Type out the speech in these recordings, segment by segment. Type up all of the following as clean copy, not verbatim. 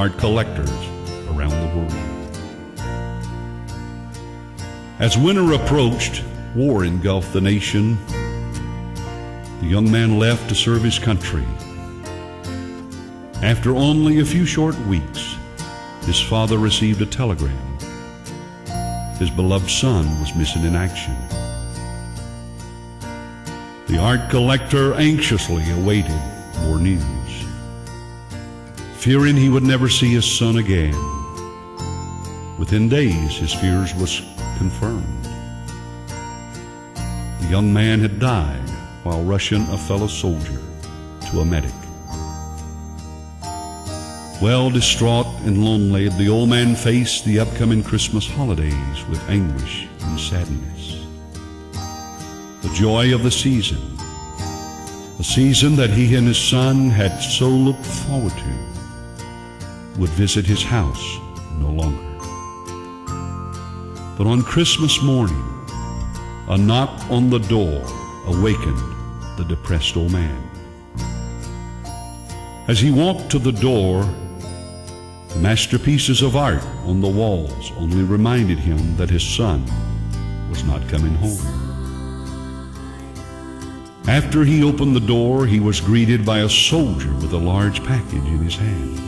art collectors around the world. As winter approached, war engulfed the nation. The young man left to serve his country. After only a few short weeks, his father received a telegram. His beloved son was missing in action. The art collector anxiously awaited more news, fearing he would never see his son again. Within days, his fears was confirmed. The young man had died while rushing a fellow soldier to a medic. Well distraught and lonely, the old man faced the upcoming Christmas holidays with anguish and sadness. The joy of the season, a season that he and his son had so looked forward to, would visit his house no longer. But on Christmas morning, a knock on the door awakened the depressed old man. As he walked to the door, the masterpieces of art on the walls only reminded him that his son was not coming home. After he opened the door, he was greeted by a soldier with a large package in his hand.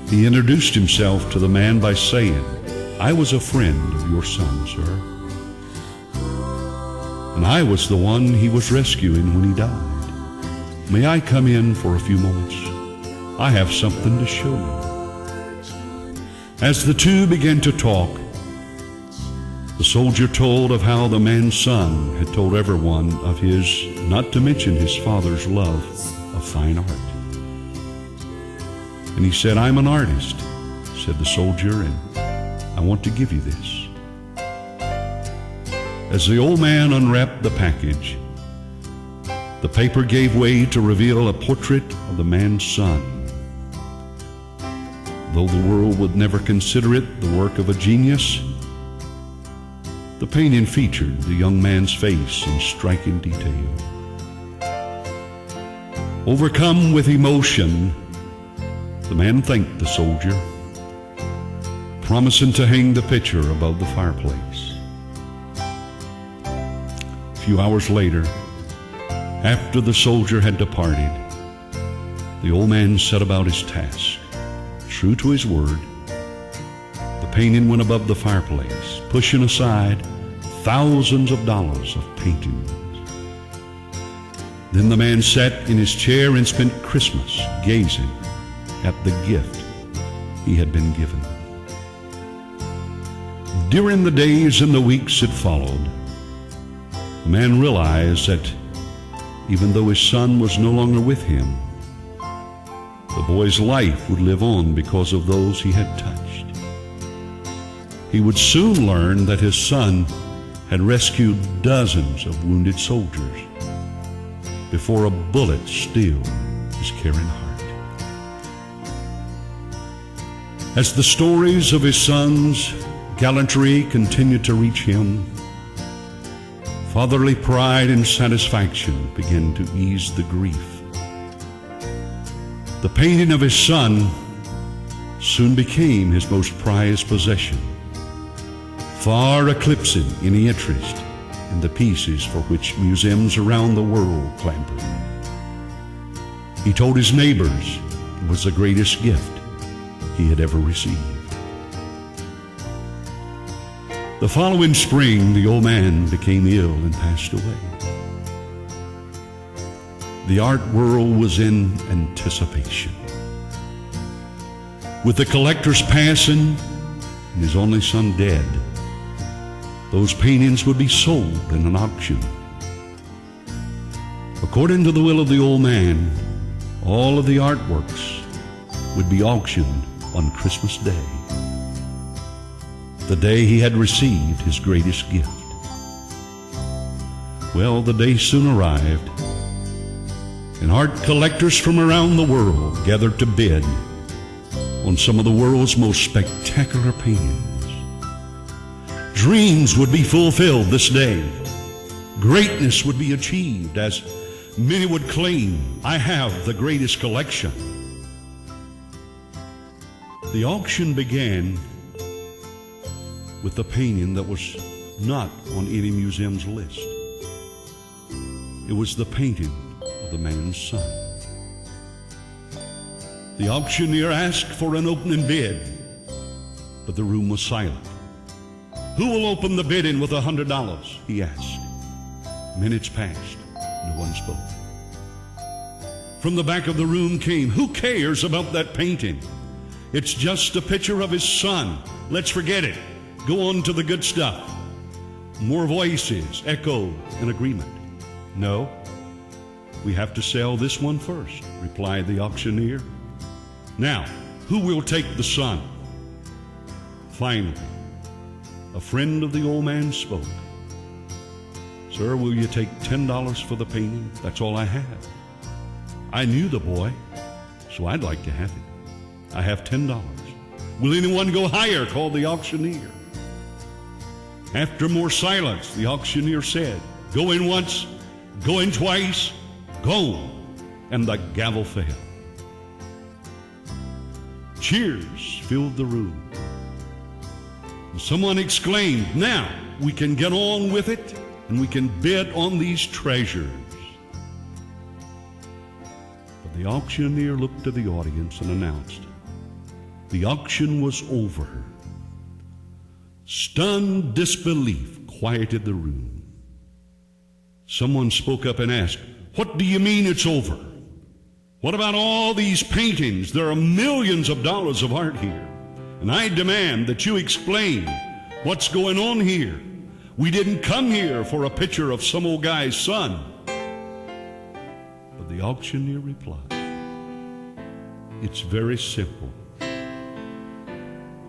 He introduced himself to the man by saying, "I was a friend of your son, sir, and I was the one he was rescuing when he died. May I come in for a few moments? I have something to show you." As the two began to talk, the soldier told of how the man's son had told everyone of his, not to mention his father's, love of fine art. And he said, "I'm an artist," said the soldier, "and I want to give you this." As the old man unwrapped the package, the paper gave way to reveal a portrait of the man's son. Though the world would never consider it the work of a genius, the painting featured the young man's face in striking detail. Overcome with emotion, the man thanked the soldier, promising to hang the picture above the fireplace. A few hours later, after the soldier had departed, the old man set about his task. True to his word, the painting went above the fireplace, pushing aside thousands of dollars of paintings. Then the man sat in his chair and spent Christmas gazing at the gift he had been given. During the days and the weeks that followed, the man realized that even though his son was no longer with him, the boy's life would live on because of those he had touched. He would soon learn that his son had rescued dozens of wounded soldiers before a bullet stilled his caring heart. As the stories of his son's gallantry continued to reach him, fatherly pride and satisfaction began to ease the grief. The painting of his son soon became his most prized possession, far eclipsing any interest in the pieces for which museums around the world clambered. He told his neighbors it was the greatest gift he had ever received. The following spring, the old man became ill and passed away. The art world was in anticipation. With the collector's passing and his only son dead, those paintings would be sold in an auction. According to the will of the old man, all of the artworks would be auctioned on Christmas Day, the day he had received his greatest gift. Well, the day soon arrived, and art collectors from around the world gathered to bid on some of the world's most spectacular paintings. Dreams would be fulfilled this day. Greatness would be achieved as many would claim, "I have the greatest collection." The auction began with the painting that was not on any museum's list. It was the painting of the man's son. The auctioneer asked for an opening bid, but the room was silent. "Who will open the bidding with $100?" he asked. Minutes passed. No one spoke. From the back of the room came, "Who cares about that painting? It's just a picture of his son. Let's forget it. Go on to the good stuff." More voices echoed in agreement. "No, we have to sell this one first," replied the auctioneer. "Now, who will take the son?" Finally, a friend of the old man spoke. "Sir, will you take $10 for the painting? That's all I have. I knew the boy, so I'd like to have it. I have $10. Will anyone go higher?" called the auctioneer. After more silence, the auctioneer said, "Go in once, go in twice, go." And the gavel fell. Cheers filled the room. And someone exclaimed, "Now we can get on with it and we can bid on these treasures." But the auctioneer looked to the audience and announced, the auction was over. Stunned disbelief quieted the room. Someone spoke up and asked, "What do you mean it's over? What about all these paintings? There are millions of dollars of art here. And I demand that you explain what's going on here. We didn't come here for a picture of some old guy's son." But the auctioneer replied, "It's very simple.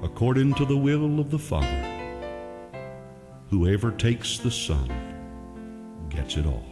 According to the will of the Father, whoever takes the Son gets it all."